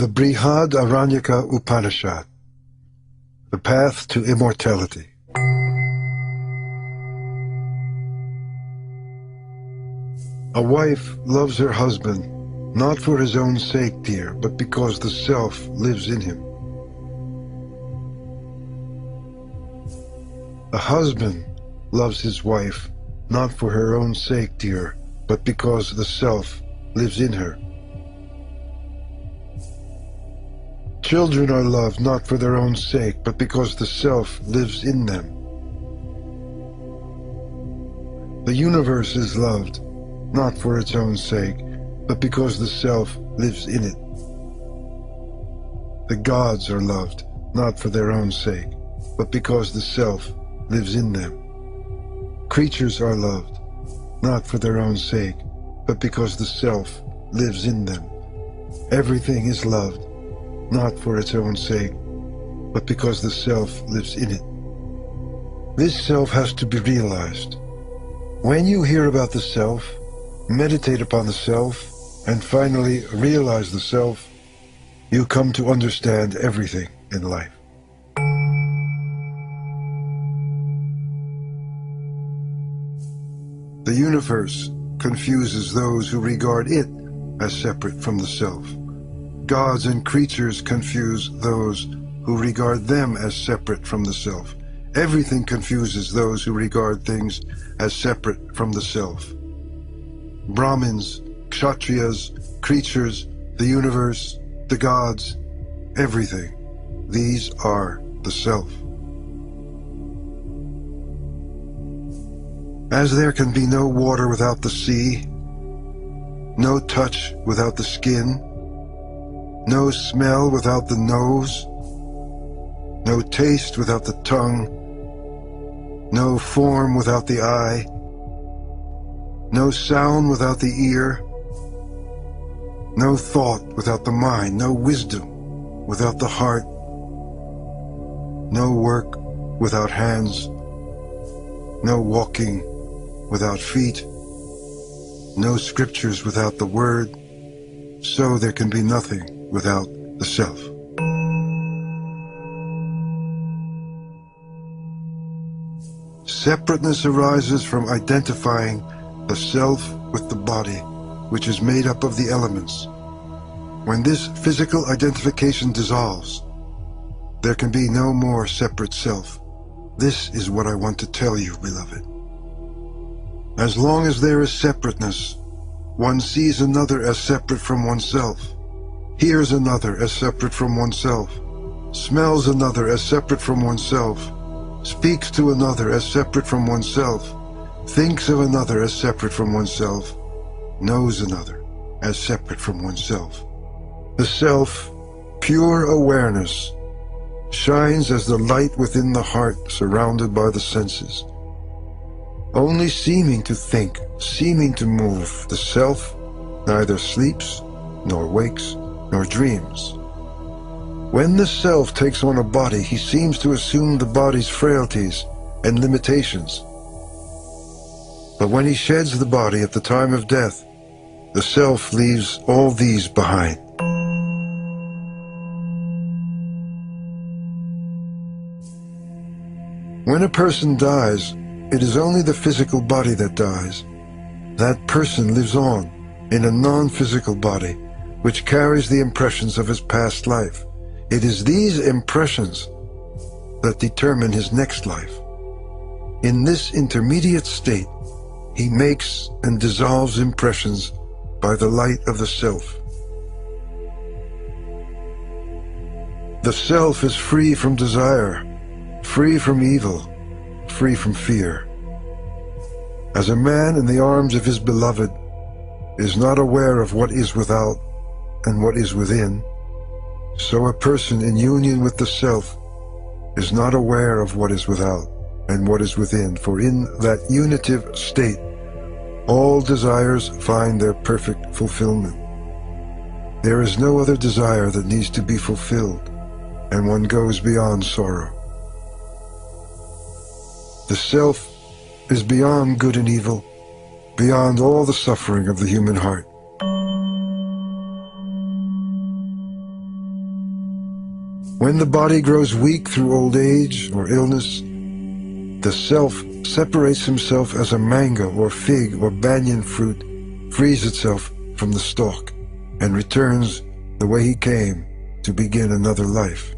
The Brihad Aranyaka Upanishad, The Path to Immortality. A wife loves her husband, not for his own sake, dear, but because the self lives in him. A husband loves his wife, not for her own sake, dear, but because the self lives in her. Children are loved not for their own sake, but because the self lives in them. The universe is loved not for its own sake, but because the self lives in it. The gods are loved not for their own sake, but because the self lives in them. Creatures are loved not for their own sake, but because the self lives in them. Everything is loved not for its own sake, but because the self lives in it. This self has to be realized. When you hear about the self, meditate upon the self, and finally realize the self, you come to understand everything in life. The universe confuses those who regard it as separate from the self. Gods and creatures confuse those who regard them as separate from the self. Everything confuses those who regard things as separate from the self. Brahmins, Kshatriyas, creatures, the universe, the gods, everything. These are the self. As there can be no water without the sea, no touch without the skin, no smell without the nose, no taste without the tongue, no form without the eye, no sound without the ear, no thought without the mind, no wisdom without the heart, no work without hands, no walking without feet, no scriptures without the word, so there can be nothing without the self. Separateness arises from identifying the self with the body, which is made up of the elements. When this physical identification dissolves, there can be no more separate self. This is what I want to tell you, beloved. As long as there is separateness, one sees another as separate from oneself, hears another as separate from oneself, smells another as separate from oneself, speaks to another as separate from oneself, thinks of another as separate from oneself, knows another as separate from oneself. The self, pure awareness, shines as the light within the heart surrounded by the senses. Only seeming to think, seeming to move, the self neither sleeps, nor wakes, nor dreams. When the self takes on a body, he seems to assume the body's frailties and limitations. But when he sheds the body at the time of death, the self leaves all these behind. When a person dies, it is only the physical body that dies. That person lives on in a non-physical body, which carries the impressions of his past life. It is these impressions that determine his next life. In this intermediate state, he makes and dissolves impressions by the light of the self. The self is free from desire, free from evil, free from fear. As a man in the arms of his beloved is not aware of what is without and what is within, so a person in union with the self is not aware of what is without and what is within, for in that unitive state, all desires find their perfect fulfillment. There is no other desire that needs to be fulfilled, and one goes beyond sorrow. The self is beyond good and evil, beyond all the suffering of the human heart. When the body grows weak through old age or illness, the self separates himself as a mango or fig or banyan fruit frees itself from the stalk and returns the way he came to begin another life.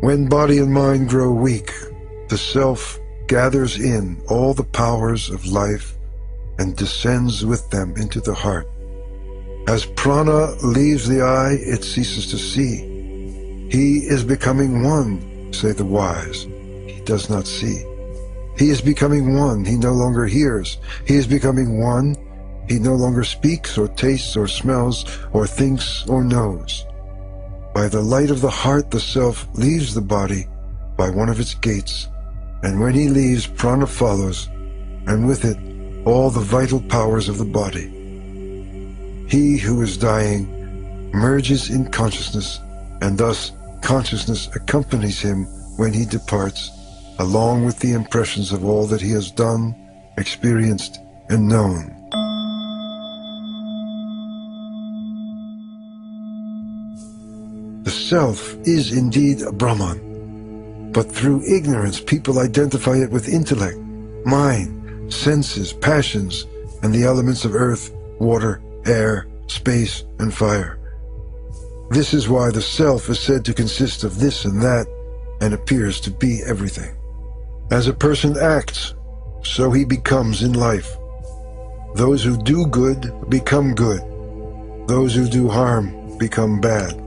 When body and mind grow weak, the self gathers in all the powers of life and descends with them into the heart. As prana leaves the eye, it ceases to see. He is becoming one, say the wise. He does not see. He is becoming one. He no longer hears. He is becoming one. He no longer speaks or tastes or smells or thinks or knows. By the light of the heart, the self leaves the body by one of its gates, and when he leaves, prana follows, and with it all the vital powers of the body. He who is dying merges in consciousness, and thus consciousness accompanies him when he departs, along with the impressions of all that he has done, experienced, and known. The self is indeed a Brahman, but through ignorance people identify it with intellect, mind, senses, passions, and the elements of earth, water, air, space, and fire. This is why the self is said to consist of this and that, and appears to be everything. As a person acts, so he becomes in life. Those who do good become good. Those who do harm become bad.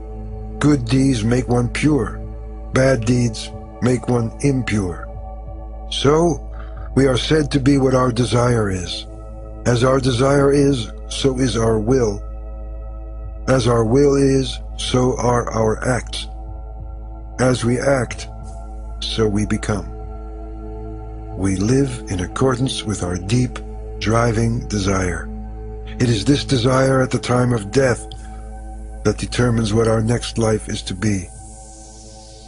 Good deeds make one pure. Bad deeds make one impure. So, we are said to be what our desire is. As our desire is, so is our will. As our will is, so are our acts. As we act, so we become. We live in accordance with our deep, driving desire. It is this desire at the time of death that determines what our next life is to be.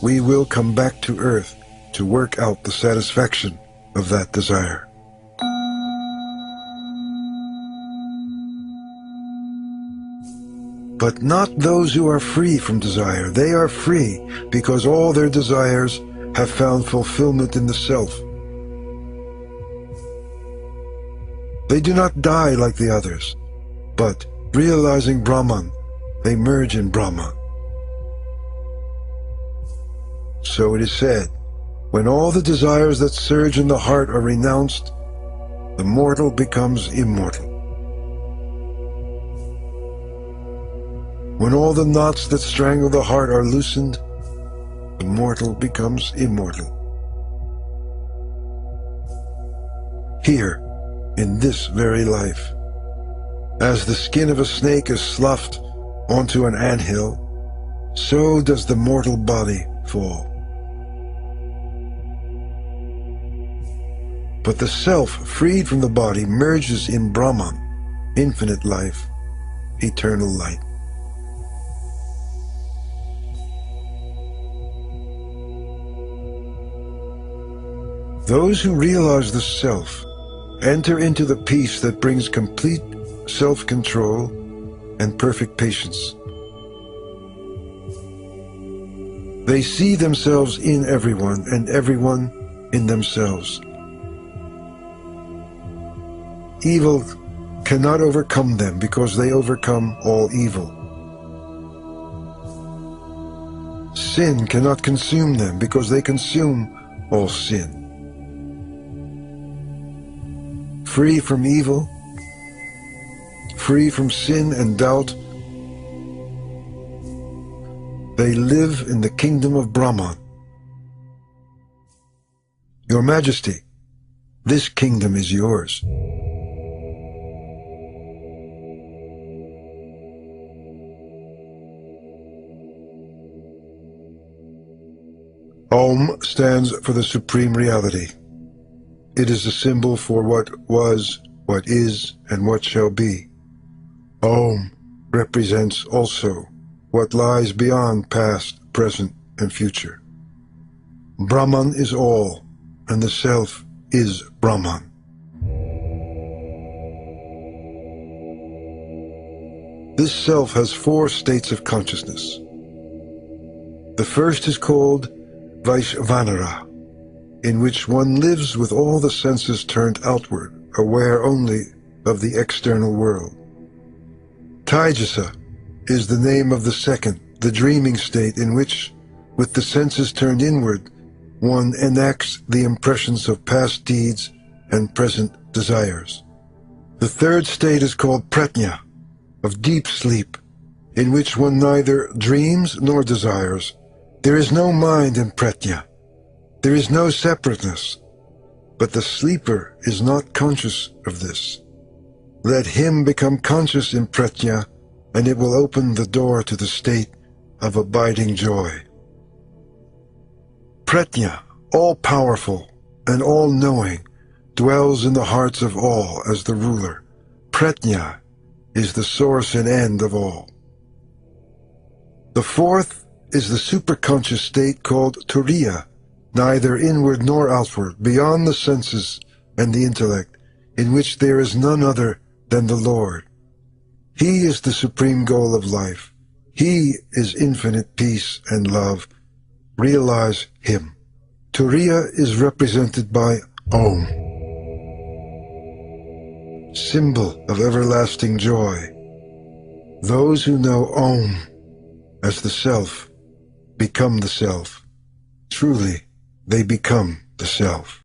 We will come back to earth to work out the satisfaction of that desire. But not those who are free from desire. They are free because all their desires have found fulfillment in the self. They do not die like the others, but realizing Brahman, they merge in Brahma. So it is said, when all the desires that surge in the heart are renounced, the mortal becomes immortal. When all the knots that strangle the heart are loosened, the mortal becomes immortal. Here, in this very life, as the skin of a snake is sloughed onto an anthill, so does the mortal body fall. But the self, freed from the body, merges in Brahman, infinite life, eternal light. Those who realize the self enter into the peace that brings complete self-control and perfect patience. They see themselves in everyone and everyone in themselves. Evil cannot overcome them because they overcome all evil. Sin cannot consume them because they consume all sin. Free from evil, free from sin and doubt, they live in the kingdom of Brahman. Your Majesty, this kingdom is yours. Om stands for the Supreme Reality. It is a symbol for what was, what is, and what shall be. Om represents also what lies beyond past, present, and future. Brahman is all, and the self is Brahman. This self has 4 states of consciousness. The first is called Vaishvanara, in which one lives with all the senses turned outward, aware only of the external world. Taijasa is the name of the second, the dreaming state in which, with the senses turned inward, one enacts the impressions of past deeds and present desires. The third state is called Pratnya, of deep sleep, in which one neither dreams nor desires. There is no mind in Pratnya. There is no separateness, but the sleeper is not conscious of this. Let him become conscious in Pratnya, and it will open the door to the state of abiding joy. Pratnya, all-powerful and all-knowing, dwells in the hearts of all as the ruler. Pratnya is the source and end of all. The fourth is the superconscious state called Turiya, neither inward nor outward, beyond the senses and the intellect, in which there is none other than the Lord. He is the supreme goal of life. He is infinite peace and love. Realize Him. Turiya is represented by Om, symbol of everlasting joy. Those who know Om as the Self become the Self. Truly, they become the Self.